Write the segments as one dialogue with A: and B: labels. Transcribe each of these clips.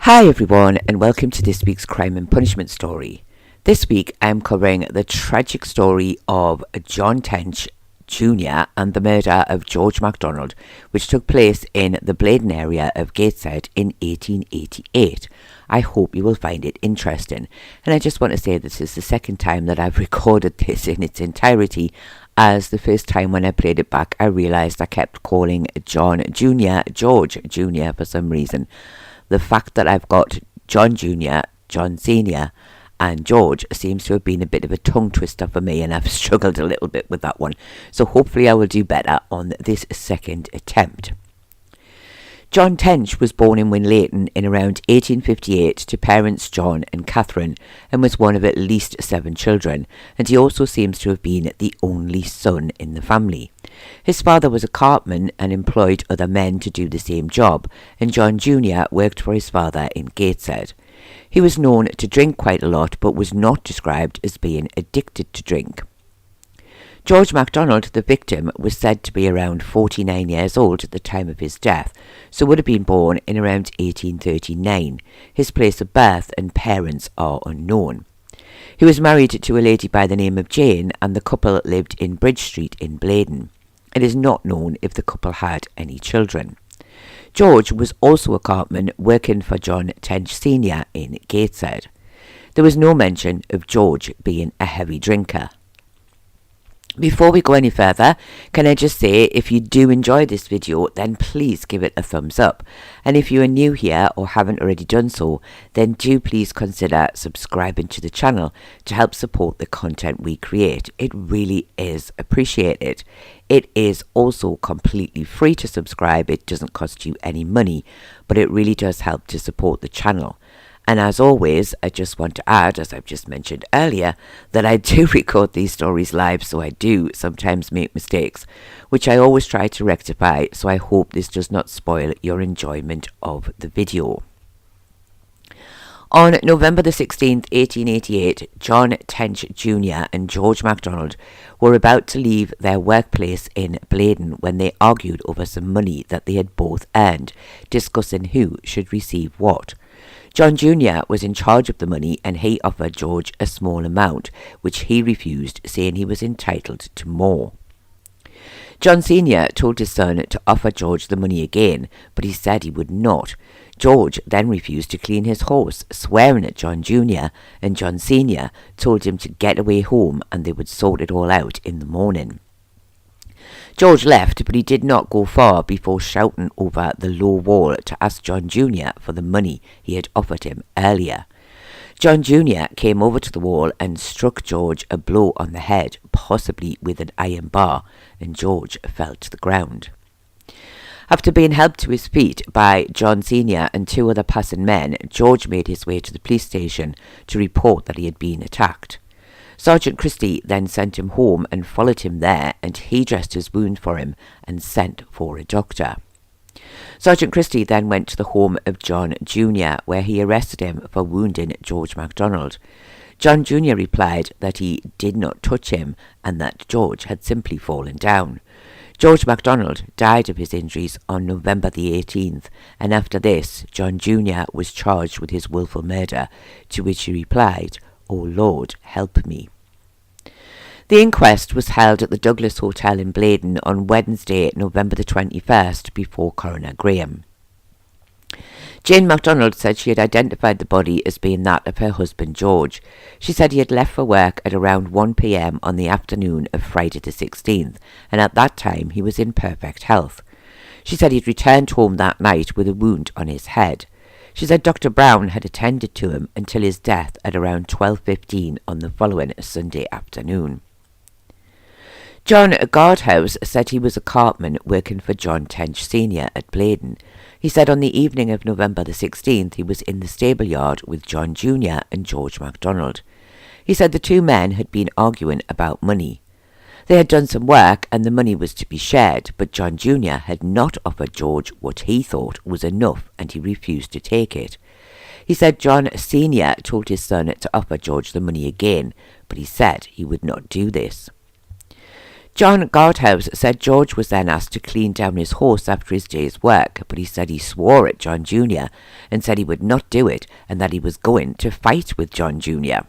A: Hi everyone, and welcome to this week's Crime and Punishment story. This week I'm covering the tragic story of John Tench Jr. and the murder of George McDonald, which took place in the Blaydon area of Gateshead in 1888. I hope you will find it interesting, and I just want to say this is the second time that I've recorded this in its entirety, as the first time when I played it back I realised I kept calling John Jr. George Jr. for some reason. The fact that I've got John Jr., John Sr. and George seems to have been a bit of a tongue twister for me, and I've struggled a little bit with that one. So hopefully I will do better on this second attempt. John Tench was born in Blaydon in around 1858 to parents John and Catherine, and was one of at least 7 children, and he also seems to have been the only son in the family. His father was a cartman and employed other men to do the same job, and John Jr. worked for his father in Gateshead. He was known to drink quite a lot, but was not described as being addicted to drink. George McDonald, the victim, was said to be around 49 years old at the time of his death, so would have been born in around 1839. His place of birth and parents are unknown. He was married to a lady by the name of Jane, and the couple lived in Bridge Street in Blaydon. It is not known if the couple had any children. George was also a cartman working for John Tench Jnr. in Gateshead. There was no mention of George being a heavy drinker. Before we go any further, can I just say, if you do enjoy this video, then please give it a thumbs up. And if you are new here or haven't already done so, then do please consider subscribing to the channel to help support the content we create. It really is appreciated. It is also completely free to subscribe. It doesn't cost you any money, but it really does help to support the channel. And as always, I just want to add, as I've just mentioned earlier, that I do record these stories live, so I do sometimes make mistakes, which I always try to rectify, so I hope this does not spoil your enjoyment of the video. On November the 16th, 1888, John Tench Jr. and George McDonald were about to leave their workplace in Blaydon when they argued over some money that they had both earned, discussing who should receive what. John Jr. was in charge of the money, and he offered George a small amount, which he refused, saying he was entitled to more. John Sr. told his son to offer George the money again, but he said he would not. George then refused to clean his horse, swearing at John Jr., and John Sr. told him to get away home and they would sort it all out in the morning. George left, but he did not go far before shouting over the low wall to ask John Jr. for the money he had offered him earlier. John Jr. came over to the wall and struck George a blow on the head, possibly with an iron bar, and George fell to the ground. After being helped to his feet by John Sr. and 2 other passing men, George made his way to the police station to report that he had been attacked. Sergeant Christie then sent him home and followed him there, and he dressed his wound for him and sent for a doctor. Sergeant Christie then went to the home of John Jr., where he arrested him for wounding George McDonald. John Jr. replied that he did not touch him and that George had simply fallen down. George McDonald died of his injuries on November the 18th, and after this, John Jr. was charged with his willful murder, to which he replied, "O Lord, help me." The inquest was held at the Douglas Hotel in Blaydon on Wednesday, November the 21st, before Coroner Graham. Jane McDonald said she had identified the body as being that of her husband George. She said he had left for work at around 1 p.m. on the afternoon of Friday the 16th, and at that time he was in perfect health. She said he'd returned home that night with a wound on his head. She said Dr. Brown had attended to him until his death at around 12:15 on the following Sunday afternoon. John Guardhouse said he was a cartman working for John Tench Sr. at Blaydon. He said on the evening of November the 16th he was in the stable yard with John Jr. and George McDonald. He said the 2 men had been arguing about money. They had done some work and the money was to be shared, but John Jr. had not offered George what he thought was enough, and he refused to take it. He said John Sr. told his son to offer George the money again, but he said he would not do this. John Guardhouse said George was then asked to clean down his horse after his day's work, but he said he swore at John Jr. and said he would not do it and that he was going to fight with John Jr.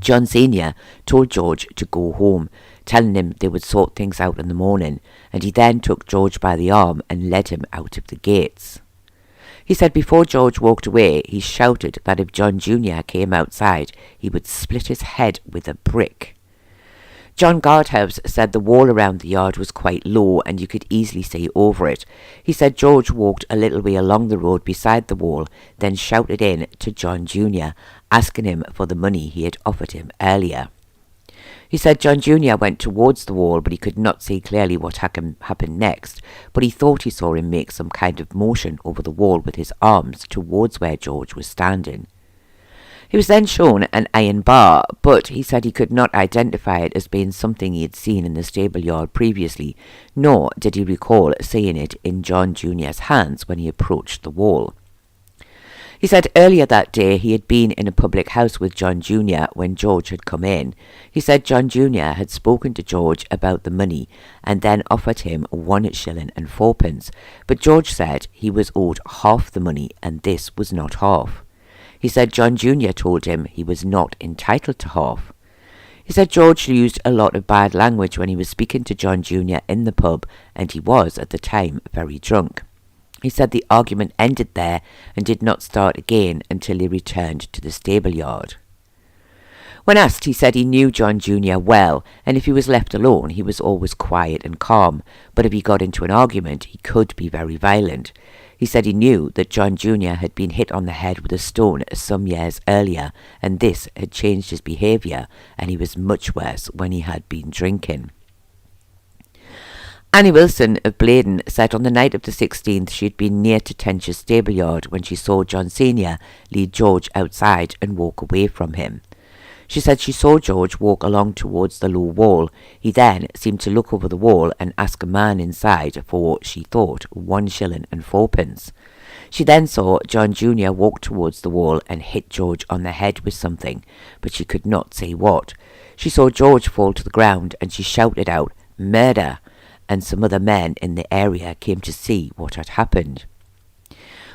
A: John Sr. told George to go home, telling him they would sort things out in the morning, and he then took George by the arm and led him out of the gates. He said before George walked away, he shouted that if John Jr. came outside, he would split his head with a brick. John Guardhouse said the wall around the yard was quite low and you could easily see over it. He said George walked a little way along the road beside the wall, then shouted in to John Jr., asking him for the money he had offered him earlier. He said John Jr. went towards the wall, but he could not see clearly what happened next, but he thought he saw him make some kind of motion over the wall with his arms towards where George was standing. He was then shown an iron bar, but he said he could not identify it as being something he had seen in the stable yard previously, nor did he recall seeing it in John Jr.'s hands when he approached the wall. He said earlier that day he had been in a public house with John Jr. when George had come in. He said John Jr. had spoken to George about the money and then offered him 1 shilling and 4pence, but George said he was owed half the money and this was not half. He said John Jr. told him he was not entitled to half. He said George used a lot of bad language when he was speaking to John Jr. in the pub, and he was, at the time, very drunk. He said the argument ended there and did not start again until he returned to the stable yard. When asked, he said he knew John Jr. well, and if he was left alone, he was always quiet and calm, but if he got into an argument, he could be very violent. He said he knew that John Jr. had been hit on the head with a stone some years earlier, and this had changed his behaviour, and he was much worse when he had been drinking. Annie Wilson of Blaydon said on the night of the 16th she had been near to Tench's stable yard when she saw John Sr. lead George outside and walk away from him. She said she saw George walk along towards the low wall. He then seemed to look over the wall and ask a man inside for, she thought, 1 shilling and 4pence. She then saw John Jr. walk towards the wall and hit George on the head with something, but she could not say what. She saw George fall to the ground and she shouted out, "Murder!" and some other men in the area came to see what had happened.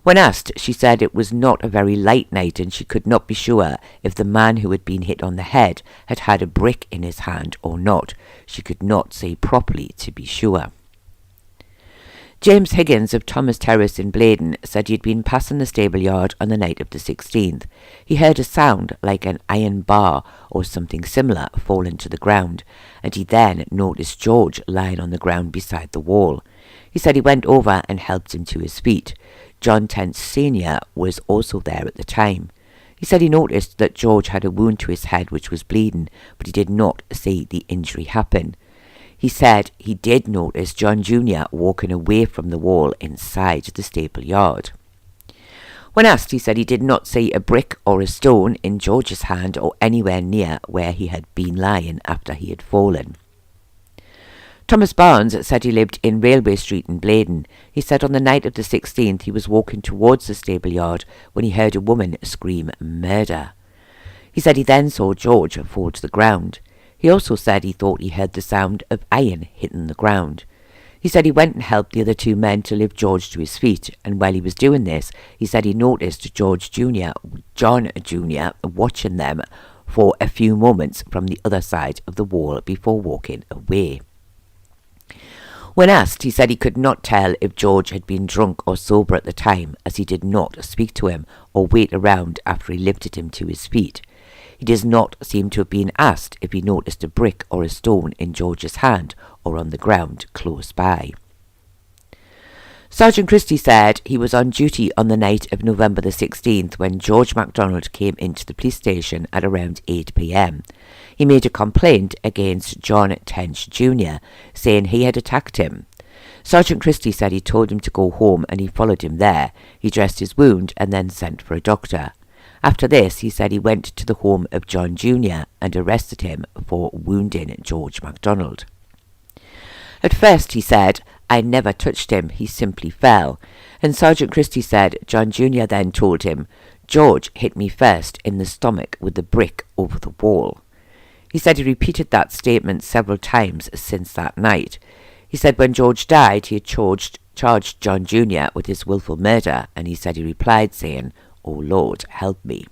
A: When asked, she said it was not a very light night and she could not be sure if the man who had been hit on the head had had a brick in his hand or not. She could not say properly to be sure. James Higgins of Thomas Terrace in Blaydon said he had been passing the stable yard on the night of the 16th. He heard a sound like an iron bar or something similar fall into the ground, and he then noticed George lying on the ground beside the wall. He said he went over and helped him to his feet. John Tench Jnr. was also there at the time. He said he noticed that George had a wound to his head which was bleeding, but he did not see the injury happen. He said he did notice John Jr. walking away from the wall inside the stable yard. When asked, he said he did not see a brick or a stone in George's hand or anywhere near where he had been lying after he had fallen. Thomas Barnes said he lived in Railway Street in Blaydon. He said on the night of the 16th he was walking towards the stable yard when he heard a woman scream "murder." He said he then saw George fall to the ground. He also said he thought he heard the sound of iron hitting the ground. He said he went and helped the other 2 men to lift George to his feet, and while he was doing this, he said he noticed John Jr. watching them for a few moments from the other side of the wall before walking away. When asked, he said he could not tell if George had been drunk or sober at the time, as he did not speak to him or wait around after he lifted him to his feet. He does not seem to have been asked if he noticed a brick or a stone in George's hand or on the ground close by. Sergeant Christie said he was on duty on the night of November the 16th when George McDonald came into the police station at around 8 p.m. He made a complaint against John Tench Jr., saying he had attacked him. Sergeant Christie said he told him to go home and he followed him there. He dressed his wound and then sent for a doctor. After this, he said he went to the home of John Jr. and arrested him for wounding George McDonald. At first, he said, "I never touched him, he simply fell." And Sergeant Christie said John Jr. then told him, "George hit me first in the stomach with the brick over the wall." He said he repeated that statement several times since that night. He said when George died, he had charged John Jr. with his willful murder, and he said he replied saying, "Oh Lord, help me."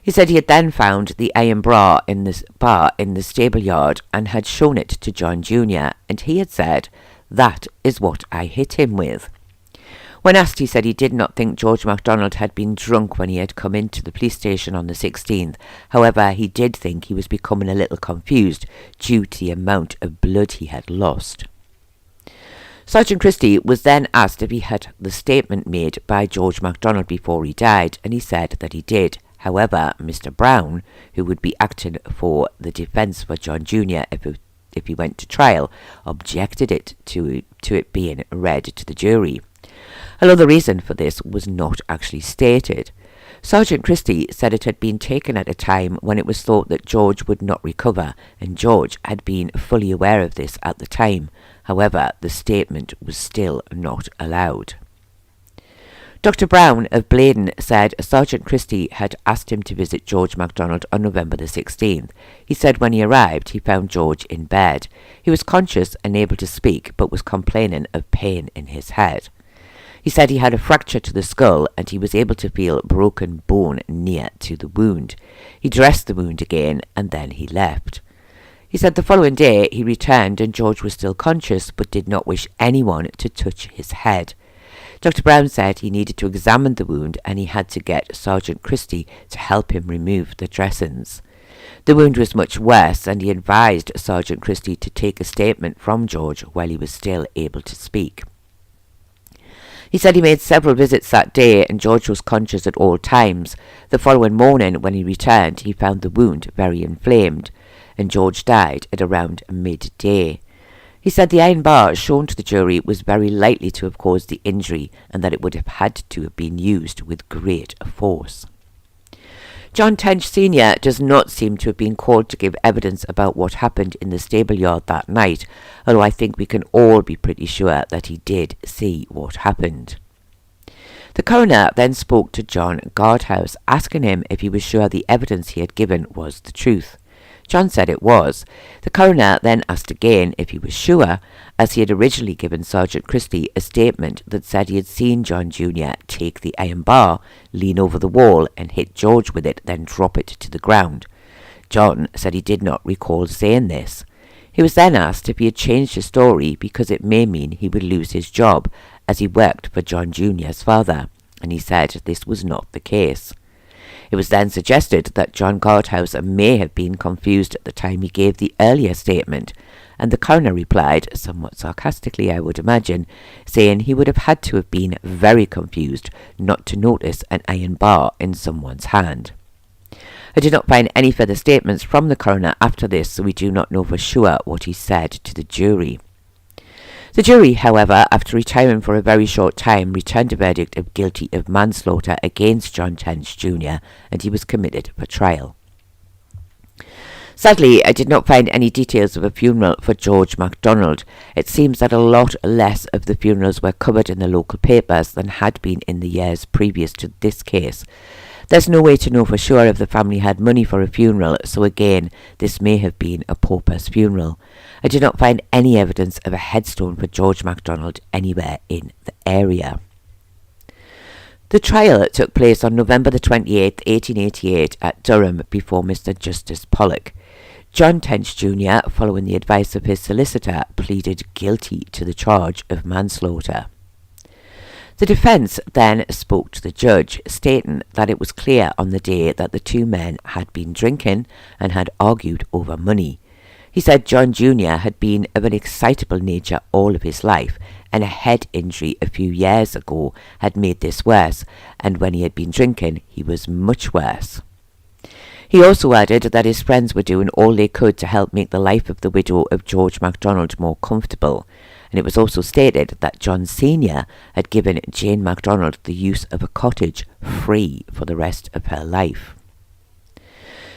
A: He said he had then found the iron bar in the stable yard and had shown it to John Jr., and he had said, "That is what I hit him with." When asked, he said he did not think George McDonald had been drunk when he had come into the police station on the 16th. However, he did think he was becoming a little confused due to the amount of blood he had lost. Sergeant Christie was then asked if he had the statement made by George McDonald before he died, and he said that he did. However, Mr. Brown, who would be acting for the defence for John Jr. if he went to trial, objected to it being read to the jury. Although the reason for this was not actually stated. Sergeant Christie said it had been taken at a time when it was thought that George would not recover, and George had been fully aware of this at the time. However, the statement was still not allowed. Dr. Brown of Blaydon said Sergeant Christie had asked him to visit George McDonald on November the 16th. He said when he arrived, he found George in bed. He was conscious and able to speak, but was complaining of pain in his head. He said he had a fracture to the skull and he was able to feel broken bone near to the wound. He dressed the wound again and then he left. He said the following day he returned and George was still conscious but did not wish anyone to touch his head. Dr. Brown said he needed to examine the wound and he had to get Sergeant Christie to help him remove the dressings. The wound was much worse and he advised Sergeant Christie to take a statement from George while he was still able to speak. He said he made several visits that day and George was conscious at all times. The following morning when he returned, he found the wound very inflamed and George died at around midday. He said the iron bar shown to the jury was very likely to have caused the injury and that it would have had to have been used with great force. John Tench Jnr. does not seem to have been called to give evidence about what happened in the stable yard that night, although I think we can all be pretty sure that he did see what happened. The coroner then spoke to John Guardhouse, asking him if he was sure the evidence he had given was the truth. John said it was. The coroner then asked again if he was sure, as he had originally given Sergeant Christie a statement that said he had seen John Jr. take the iron bar, lean over the wall and hit George with it, then drop it to the ground. John said he did not recall saying this. He was then asked if he had changed his story because it may mean he would lose his job, as he worked for John Jr.'s father, and he said this was not the case. It was then suggested that John Guardhouse may have been confused at the time he gave the earlier statement, and the coroner replied, somewhat sarcastically I would imagine, saying he would have had to have been very confused not to notice an iron bar in someone's hand. I did not find any further statements from the coroner after this, so we do not know for sure what he said to the jury. The jury, however, after retiring for a very short time, returned a verdict of guilty of manslaughter against John Tench Jr., and he was committed for trial. Sadly, I did not find any details of a funeral for George McDonald. It seems that a lot less of the funerals were covered in the local papers than had been in the years previous to this case. There's no way to know for sure if the family had money for a funeral, so again, this may have been a pauper's funeral. I did not find any evidence of a headstone for George McDonald anywhere in the area. The trial took place on November the 28th, 1888 at Durham before Mr. Justice Pollock. John Tench Jr., following the advice of his solicitor, pleaded guilty to the charge of manslaughter. The defence then spoke to the judge, stating that it was clear on the day that the two men had been drinking and had argued over money. He said John Jr. had been of an excitable nature all of his life, and a head injury a few years ago had made this worse, and when he had been drinking, he was much worse. He also added that his friends were doing all they could to help make the life of the widow of George McDonald more comfortable, and it was also stated that John Sr. had given Jane MacDonald the use of a cottage free for the rest of her life.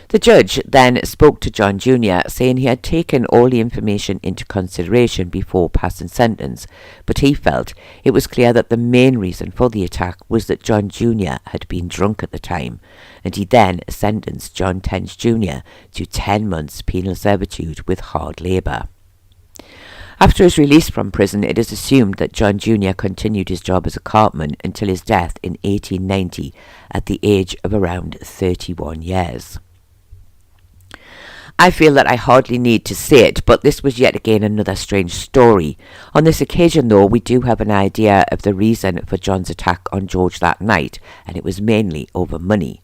A: The judge then spoke to John Jr., saying he had taken all the information into consideration before passing sentence, but he felt it was clear that the main reason for the attack was that John Jr. had been drunk at the time, and he then sentenced John Tench Jr. to 10 months penal servitude with hard labour. After his release from prison, it is assumed that John Jr. continued his job as a cartman until his death in 1890 at the age of around 31 years. I feel that I hardly need to say it, but this was yet again another strange story. On this occasion, though, we do have an idea of the reason for John's attack on George that night, and it was mainly over money.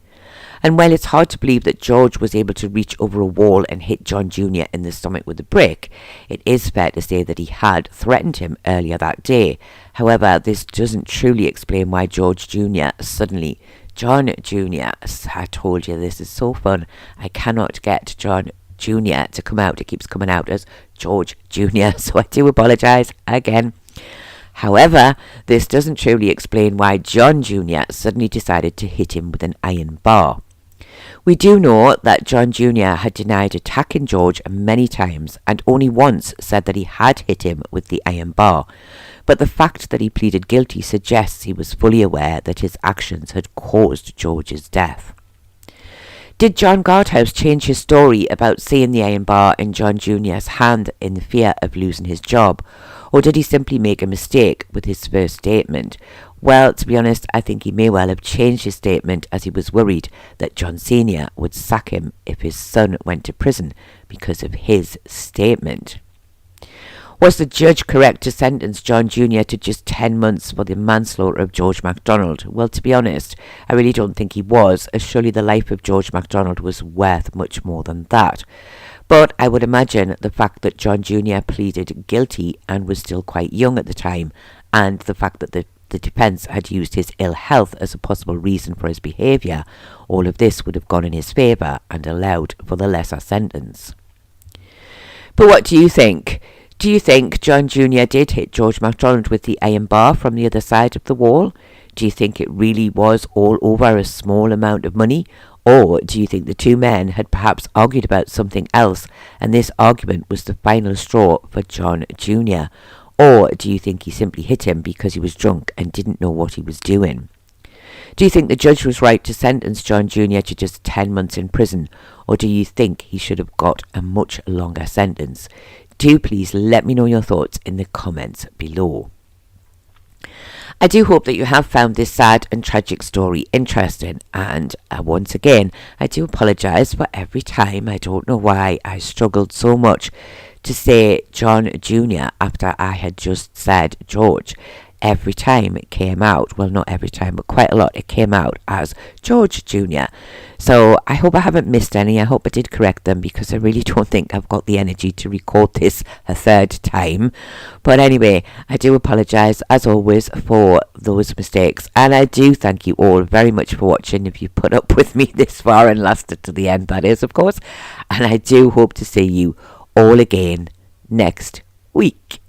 A: And while it's hard to believe that George was able to reach over a wall and hit John Jr. in the stomach with a brick, it is fair to say that he had threatened him earlier that day. However, this doesn't truly explain why George Jr. suddenly... John Jr., I told you this is so fun. I cannot get John Jr. to come out. It keeps coming out as George Jr., so I do apologise again. However, this doesn't truly explain why John Jr. suddenly decided to hit him with an iron bar. We do know that John Jr. had denied attacking George many times and only once said that he had hit him with the iron bar, but the fact that he pleaded guilty suggests he was fully aware that his actions had caused George's death. Did John Guardhouse change his story about seeing the iron bar in John Jr.'s hand in the fear of losing his job, or did he simply make a mistake with his first statement? Well, to be honest, I think he may well have changed his statement as he was worried that John Sr. would sack him if his son went to prison because of his statement. Was the judge correct to sentence John Jr. to just 10 months for the manslaughter of George McDonald? Well, to be honest, I really don't think he was, as surely the life of George McDonald was worth much more than that. But I would imagine the fact that John Jr. pleaded guilty and was still quite young at the time, and the fact that the defence had used his ill health as a possible reason for his behaviour, all of this would have gone in his favour and allowed for the lesser sentence. But what do you think? Do you think John Jr. did hit George McDonald with the iron bar from the other side of the wall? Do you think it really was all over a small amount of money? Or do you think the two men had perhaps argued about something else and this argument was the final straw for John Jr.? Or do you think he simply hit him because he was drunk and didn't know what he was doing? Do you think the judge was right to sentence John Jr. to just 10 months in prison? Or do you think he should have got a much longer sentence? Do please let me know your thoughts in the comments below. I do hope that you have found this sad and tragic story interesting, and once again I do apologise for every time. I don't know why I struggled so much to say John Jr. after I had just said George. Every time it came out, well, not every time, but quite a lot, it came out as George Jr. So I hope I haven't missed any. I hope I did correct them, because I really don't think I've got the energy to record this a third time. But anyway, I do apologise as always for those mistakes, and I do thank you all very much for watching, if you put up with me this far and lasted to the end, that is, of course. And I do hope to see you all again next week.